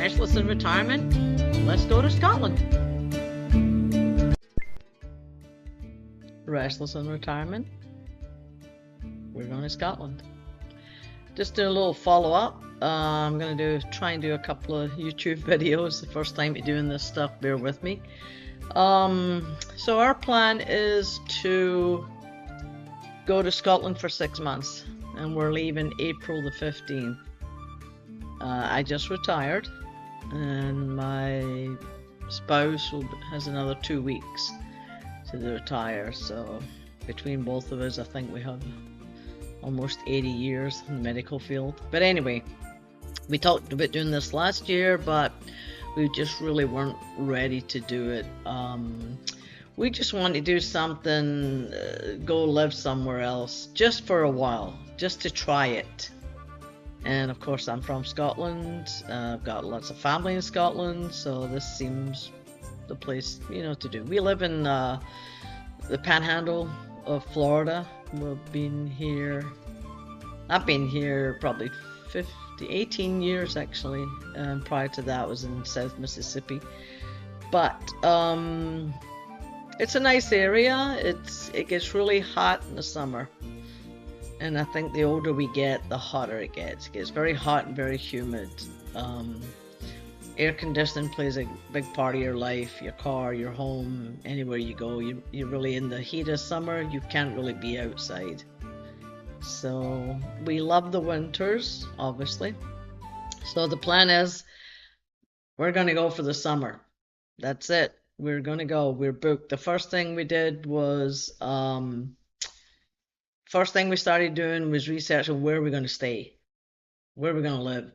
Restless in retirement? Let's go to Scotland. Restless in retirement? We're going to Scotland. Just do a little follow-up. I'm going to try and do a couple of YouTube videos. The first time doing this stuff, bear with me. So our plan is to go to Scotland for 6 months, and we're leaving April the 15th. I just retired, and my spouse has another 2 weeks to retire, so between both of us I think we have almost 80 years in the medical field. But anyway, we talked about doing this last year, but we just really weren't ready to do it. We just wanted to do something, go live somewhere else just for a while, just to try it. And of course I'm from Scotland. I've got lots of family in Scotland, so this seems the place, to do. We live in the panhandle of Florida. I've been here probably 18 years actually. Prior to that I was in South Mississippi. But it's a nice area. It gets really hot in the summer. And I think the older we get, the hotter it gets. It gets very hot and very humid. Air conditioning plays a big part of your life, your car, your home, anywhere you go. You're really in the heat of summer, you can't really be outside. So we love the winters, obviously. So the plan is we're going to go for the summer. That's it. We're going to go. We're booked. The first thing we did was... First thing we started doing was researching where we're going to stay, where we're going to live.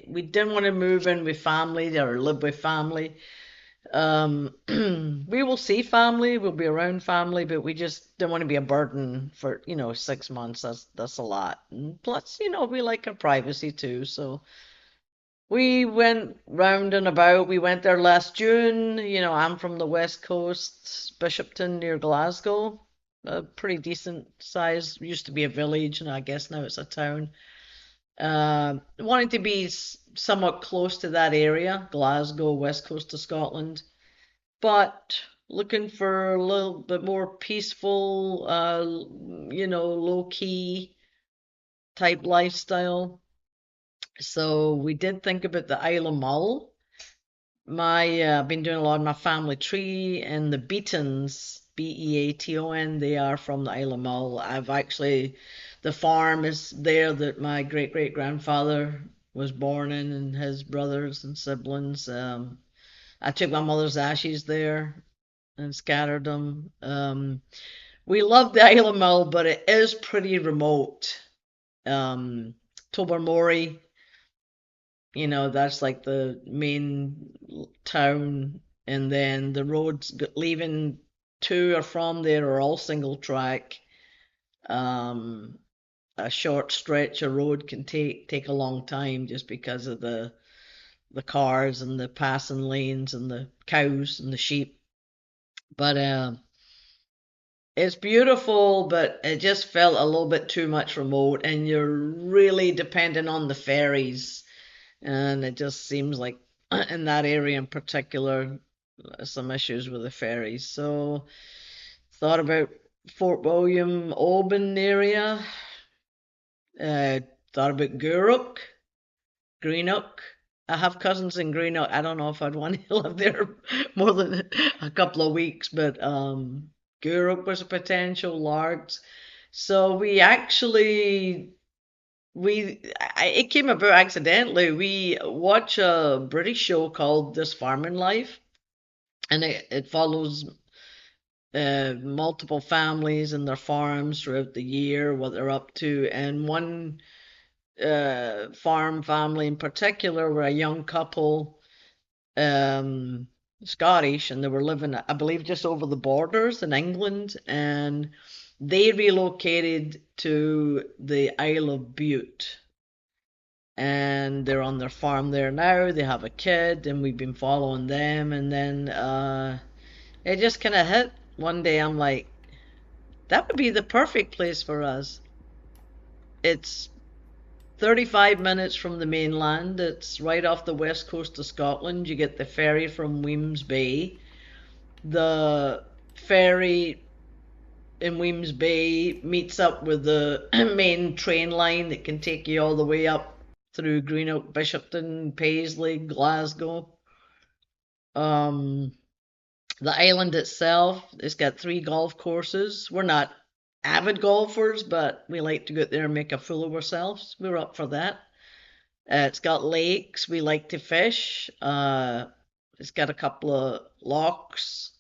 We didn't want to move in with family or live with family. We will see family, we'll be around family, but we just don't want to be a burden for 6 months. That's a lot. And plus, we like our privacy too. So we went round and about. We went there last June. I'm from the West Coast, Bishopton near Glasgow. A pretty decent size, used to be a village, and I guess now it's a town. Wanting to be somewhat close to that area, Glasgow, west coast of Scotland, but looking for a little bit more peaceful, low-key type lifestyle. So we did think about the Isle of Mull. I've been doing a lot of my family tree, and the Beatons, Beaton, they are from the Isle of Mull. The farm is there that my great-great-grandfather was born in, and his brothers and siblings. I took my mother's ashes there and scattered them. We love the Isle of Mull, but it is pretty remote. Tobermory, that's like the main town, and then the roads leaving to or from there are all single track. A short stretch of road can take a long time just because of the cars and the passing lanes and the cows and the sheep. But it's beautiful, but it just felt a little bit too much remote, and you're really dependent on the ferries, and it just seems like in that area in particular some issues with the ferries. So thought about Fort William, Oban area. Thought about Greenock. I have cousins in Greenock. I don't know if I'd want to live there more than a couple of weeks, but Gourock was a potential, Largs. So it came about accidentally. We watch a British show called This Farming Life, and it follows multiple families and their farms throughout the year, what they're up to. And one farm family in particular were a young couple, Scottish, and they were living, I believe, just over the borders in England, and they relocated to the Isle of Bute, and they're on their farm there now. They have a kid, and we've been following them. And then it just kind of hit one day. I'm like, that would be the perfect place for us. It's 35 minutes from the mainland. It's right off the west coast of Scotland. You get the ferry from Weems Bay. The ferry in Weems Bay meets up with the main train line that can take you all the way up through Greenock, Bishopton, Paisley, Glasgow. Um, the island itself, it's got 3 golf courses. We're not avid golfers, but we like to go out there and make a fool of ourselves. We're up for that. It's got lakes. We like to fish. It's got a couple of locks.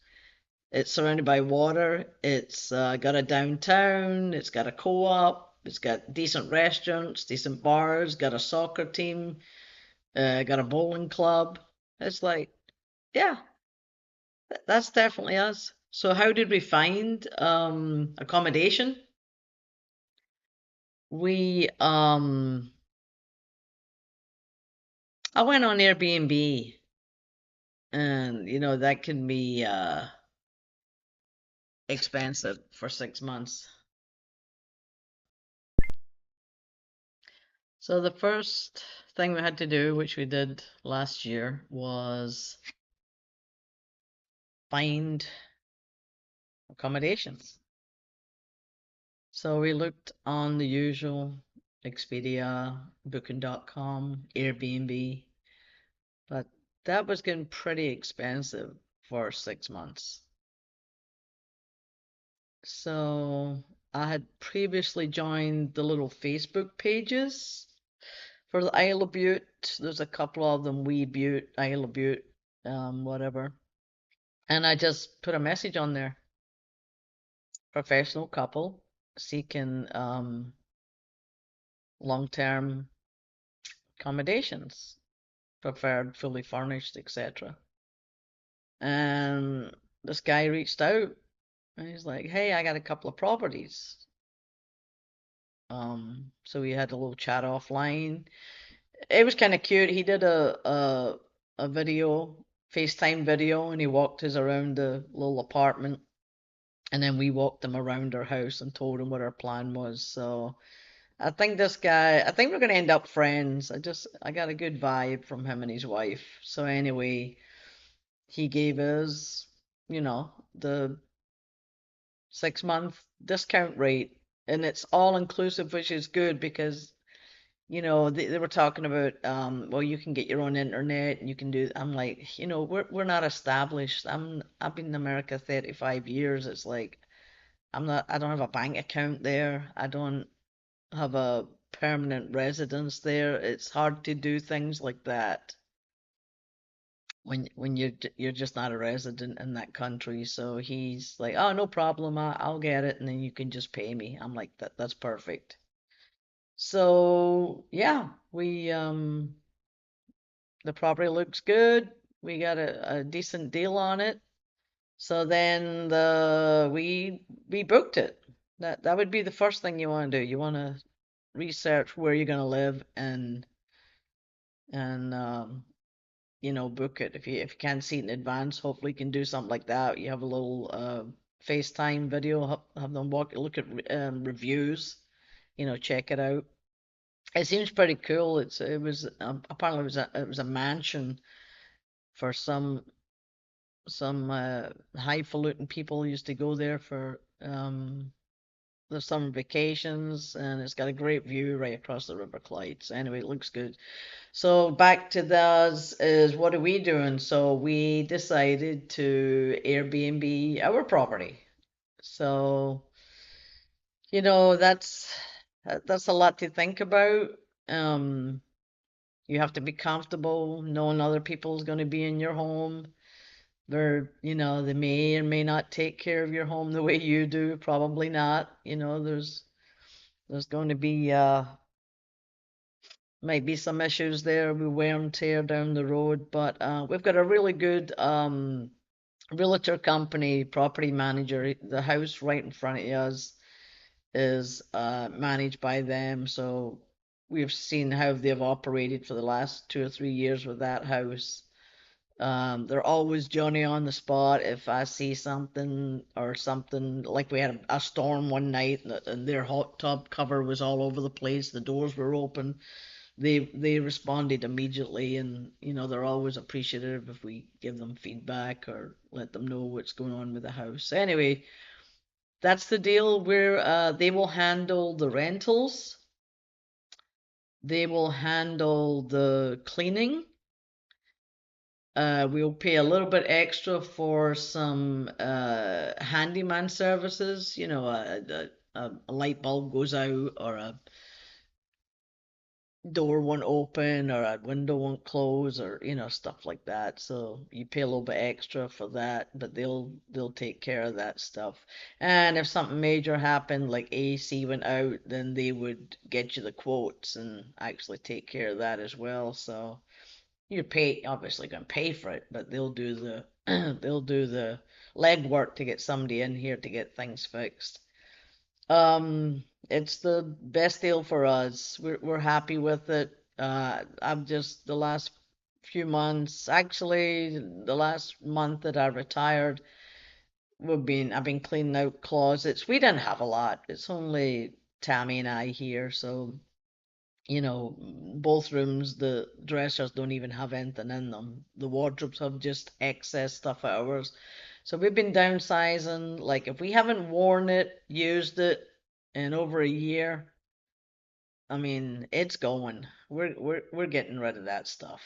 It's surrounded by water. It's got a downtown. It's got a co-op. It's got decent restaurants, decent bars. Got a soccer team. Got a bowling club. It's like, yeah, that's definitely us. So how did we find accommodation? We I went on Airbnb, and that can be expensive for 6 months. So the first thing we had to do, which we did last year, was find accommodations. So we looked on the usual Expedia, Booking.com, Airbnb, but that was getting pretty expensive for 6 months. So I had previously joined the little Facebook pages for the Isle of Bute. There's a couple of them, Wee Butte, Isle of Bute, whatever. And I just put a message on there. Professional couple seeking long-term accommodations, preferred fully furnished, etc. And this guy reached out and he's like, "Hey, I got a couple of properties." So we had a little chat offline. It was kind of cute. He did a video, FaceTime video, and he walked us around the little apartment, and then we walked him around our house and told him what our plan was. So I think we're gonna end up friends. I got a good vibe from him and his wife. So anyway, he gave us, the 6 month discount rate, and it's all inclusive, which is good because they were talking about, well, you can get your own internet and you can do. I'm like, we're not established. I've been in America 35 years. It's like I don't have a bank account there. I don't have a permanent residence there. It's hard to do things like that when you're just not a resident in that country. So he's like, "Oh, no problem. I'll get it, and then you can just pay me." I'm like, That's perfect." So yeah, we the property looks good. We got a decent deal on it. So then we booked it. That would be the first thing you want to do. You want to research where you're going to live and book it. If you can't see it in advance, hopefully you can do something like that. You have a little FaceTime video, have them look at reviews, check it out. It seems pretty cool. It was apparently it was a mansion for some highfalutin people used to go there for the summer vacations, and it's got a great view right across the River Clyde. So anyway, it looks good. So back to this is what are we doing? So we decided to Airbnb our property. So, that's a lot to think about. Um, you have to be comfortable knowing other people's going to be in your home. They may or may not take care of your home the way you do. Probably not. There's going to be might be some issues there with wear and tear down the road, but we've got a really good realtor company, property manager. The house right in front of us is managed by them, so we've seen how they've operated for the last 2 or 3 years with that house. They're always Johnny on the spot if I see something or something. Like we had a storm one night and their hot tub cover was all over the place. The doors were open. They responded immediately, and they're always appreciative if we give them feedback or let them know what's going on with the house. Anyway, that's the deal. Where they will handle the rentals, they will handle the cleaning. We'll pay a little bit extra for some handyman services. A light bulb goes out, or a door won't open, or a window won't close, or stuff like that. So you pay a little bit extra for that, but they'll take care of that stuff. And if something major happened, like AC went out, then they would get you the quotes and actually take care of that as well. So you're obviously going to pay for it, but they'll do the they'll do the legwork to get somebody in here to get things fixed. It's the best deal for us. We're happy with it. I'm just the last few months, actually, the last month that I retired, I've been cleaning out closets. We didn't have a lot. It's only Tammy and I here, so both rooms, the dressers don't even have anything in them. The wardrobes have just excess stuff at ours. So we've been downsizing. Like if we haven't worn it, used it in over a year, I mean, it's going. We're getting rid of that stuff.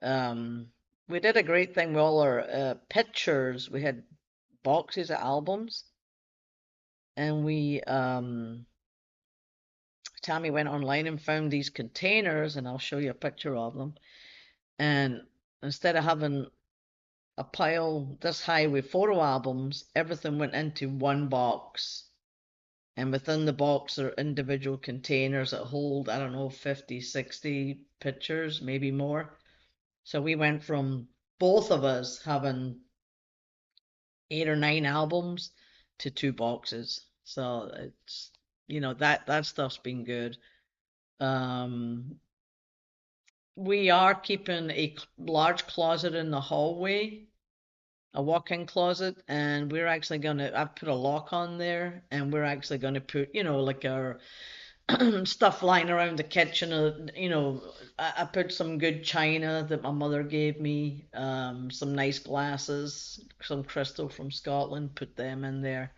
Um, we did a great thing with all our pictures. We had boxes of albums, and Tammy went online and found these containers, and I'll show you a picture of them. And instead of having a pile this high with photo albums, everything went into one box. And within the box are individual containers that hold, I don't know, 50, 60 pictures, maybe more. So we went from both of us having 8 or 9 albums to 2 boxes. So it's, that stuff's been good. Um, we are keeping a large closet in the hallway, a walk-in closet, and we're actually gonna, I've put a lock on there, and we're actually gonna put, like our stuff lying around the kitchen. I put some good china that my mother gave me, some nice glasses, some crystal from Scotland, put them in there.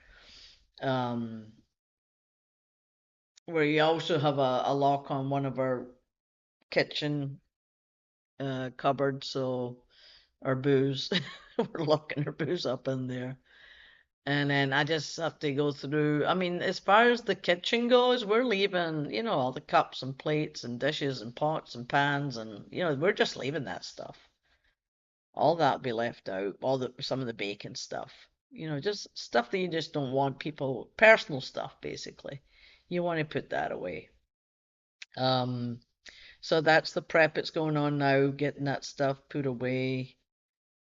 Um, we also have a lock on one of our kitchen cupboards, so our booze, we're locking our booze up in there. And then I just have to go through. I mean, as far as the kitchen goes, we're leaving, all the cups and plates and dishes and pots and pans, and we're just leaving that stuff. All that be left out. Some of the bacon stuff. Just stuff that you just don't want people, personal stuff basically. You want to put that away. Um, so that's the prep that's going on now, getting that stuff put away,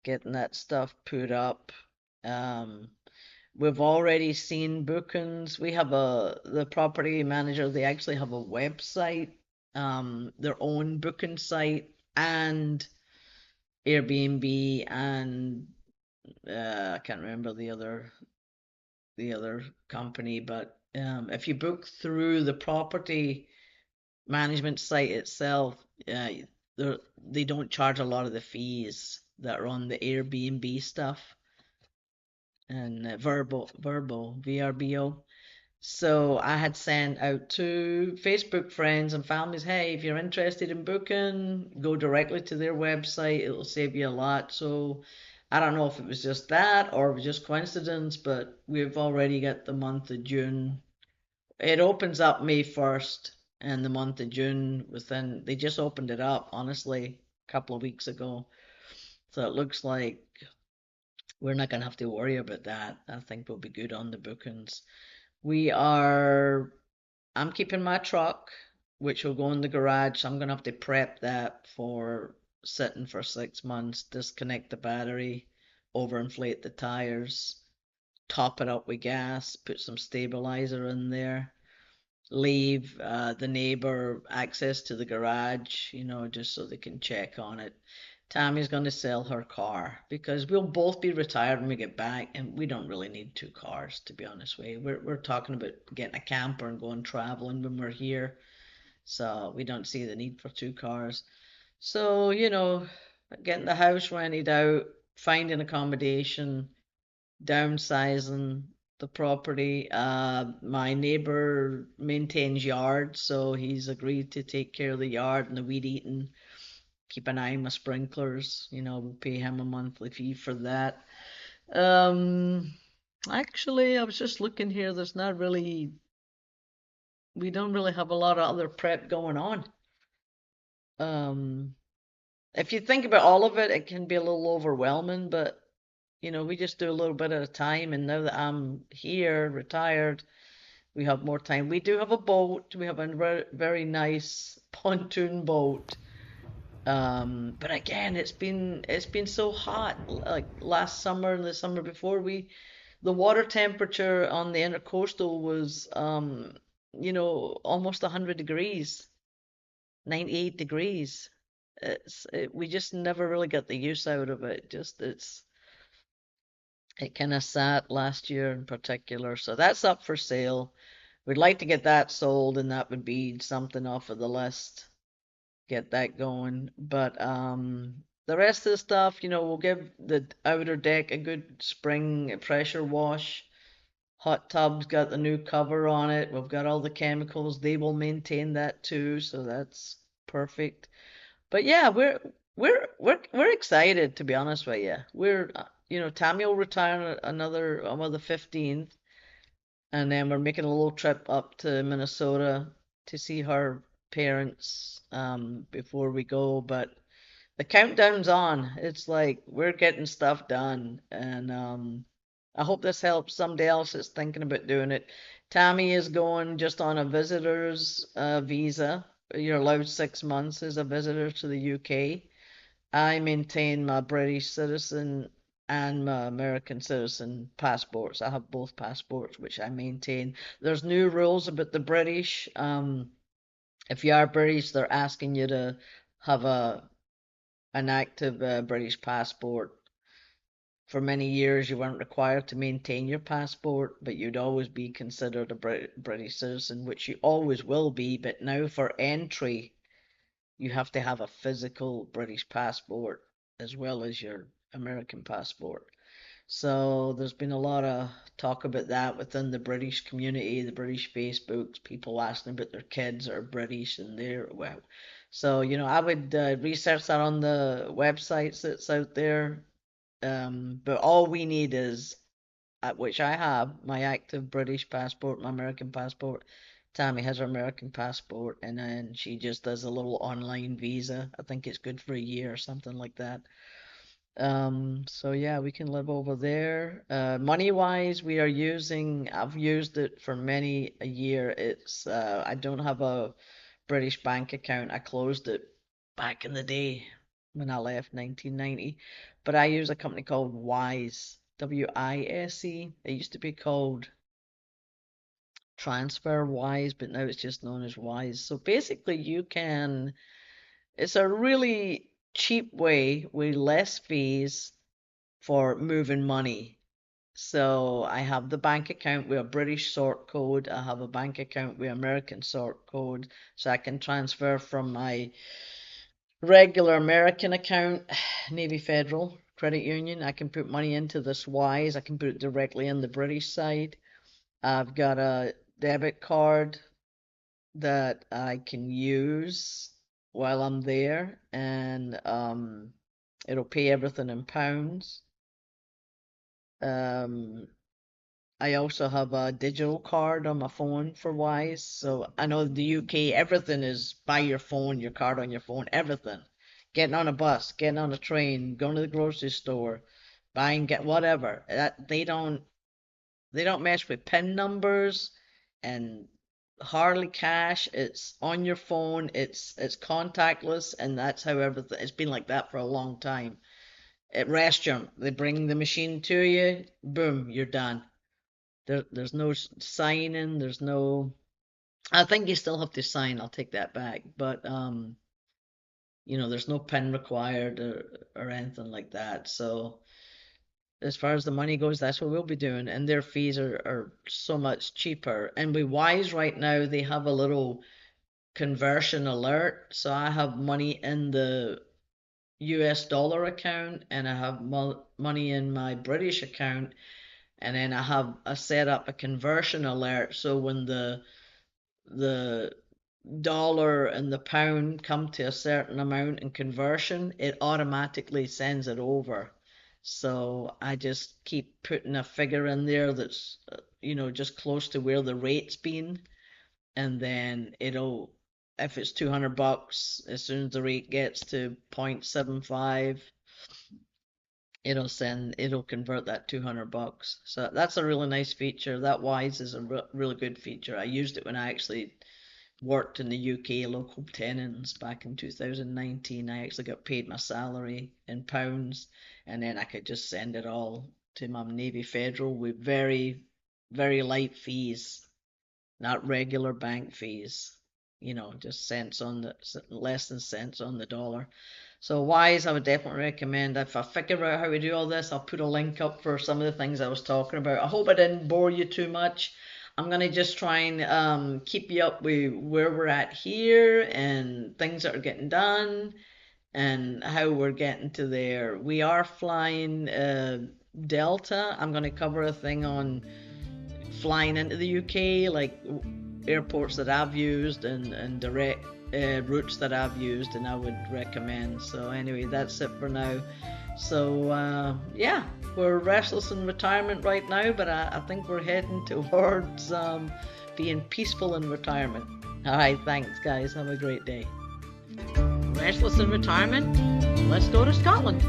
getting that stuff put up. Um, We've already seen bookings. We have the property manager, they actually have a website, their own booking site, and Airbnb, and I can't remember the other company, but if you book through the property management site itself, they don't charge a lot of the fees that are on the Airbnb stuff, and VRBO. So I had sent out to Facebook friends and families, hey, if you're interested in booking, go directly to their website. It'll save you a lot. So I don't know if it was just that or it was just coincidence, but we've already got the month of June. It opens up May 1st, and the month of June they just opened it up, honestly, a couple of weeks ago. So it looks like we're not going to have to worry about that. I think we'll be good on the bookings. We are I'm keeping my truck, which will go in the garage. So I'm gonna have to prep that for sitting for 6 months, disconnect the battery, overinflate the tires, top it up with gas, put some stabilizer in there. leave the neighbor access to the garage, just so they can check on it. Tammy's going to sell her car because we'll both be retired when we get back, and we don't really need two cars, to be honest with you. We're talking about getting a camper and going traveling when we're here, so we don't see the need for two cars. So, getting the house rented out, finding accommodation, downsizing the property. My neighbor maintains yard, so he's agreed to take care of the yard and the weed eating, keep an eye on my sprinklers. We'll pay him a monthly fee for that. Um, Actually, I was just looking here. We don't really have a lot of other prep going on. Um, if you think about all of it, it can be a little overwhelming, but we just do a little bit at a time. And now that I'm here, retired, we have more time. We do have a boat. We have a very nice pontoon boat. But again, it's been so hot. Like last summer and the summer before, the water temperature on the intercoastal was almost 100 degrees, 98 degrees. We just never really got the use out of it. It kind of sat last year in particular, so that's up for sale. We'd like to get that sold, and that would be something off of the list. Get that going. But the rest of the stuff, we'll give the outer deck a good spring pressure wash. Hot tub's got the new cover on it. We've got all the chemicals. They will maintain that too, so that's perfect. But yeah, we're excited, to be honest with you. Tammy will retire another on the 15th, and then we're making a little trip up to Minnesota to see her parents before we go. But the countdown's on. It's like we're getting stuff done, and I hope this helps somebody else that's thinking about doing it. Tammy is going just on a visitor's visa. You're allowed 6 months as a visitor to the UK. I maintain my British citizen and my American citizen passports. I have both passports, which I maintain. There's new rules about the British. If you are British, they're asking you to have an active British passport. For many years, you weren't required to maintain your passport, but you'd always be considered a British citizen, which you always will be. But now for entry, you have to have a physical British passport as well as your American passport. So there's been a lot of talk about that within the British community, the British Facebooks, people asking about their kids that are British and they're, well. So, I would research that on the websites that's out there. But all we need is, which I have, my active British passport, my American passport. Tammy has her American passport, and then she just does a little online visa. I think it's good for a year or something like that. So yeah, we can live over there. Money wise, I've used it for many a year. I don't have a British bank account. I closed it back in the day when I left 1990. But I use a company called Wise, Wise. It used to be called TransferWise, but now it's just known as Wise. So basically, it's a really cheap way with less fees for moving money. So I have the bank account with a British sort code. I have a bank account with American sort code. So I can transfer from my regular American account, Navy Federal Credit Union. I can put money into this Wise. I can put it directly in the British side. I've got a debit card that I can use while I'm there, and it'll pay everything in pounds. Um, I also have a digital card on my phone for Wise. So I know in the UK, everything is by your phone, your card on your phone, everything. Getting on a bus, getting on a train, going to the grocery store, buying, get whatever. They don't mess with PIN numbers and hardly cash. It's on your phone. It's contactless, and that's how everything. It's been like that for a long time. At restaurant, they bring the machine to you. Boom, you're done. There's no signing. There's no. I think you still have to sign. I'll take that back. But you know, there's no PIN required or anything like that. So as far as the money goes, that's what we'll be doing. And their fees are so much cheaper. And with Wise right now, they have a little conversion alert. So I have money in the US dollar account and I have money in my British account. And then I have set up a conversion alert. So when the dollar and the pound come to a certain amount in conversion, it automatically sends it over. So I just keep putting a figure in there that's, you know, just close to where the rate's been. And then it'll, if it's 200 bucks, as soon as the rate gets to 0.75, it'll convert that 200 bucks. So that's a really nice feature. That Wise is a really good feature. I used it when I actually worked in the UK local tenants back in 2019. I actually got paid my salary in pounds, and then I could just send it all to my Navy Federal with very, very light fees, not regular bank fees. You know, just cents on the less than cents on the dollar. So Wise, I would definitely recommend. If I figure out how to do all this, I'll put a link up for some of the things I was talking about. I hope I didn't bore you too much. I'm gonna just try and keep you up with where we're at here and things that are getting done and how we're getting to there. We are flying Delta. I'm gonna cover a thing on flying into the UK, like airports that I've used and direct routes that I've used and I would recommend. So anyway, that's it for now. So yeah, we're restless in retirement right now, but I think we're heading towards being peaceful in retirement. All right, thanks guys. Have a great day. Restless in retirement? Let's go to Scotland.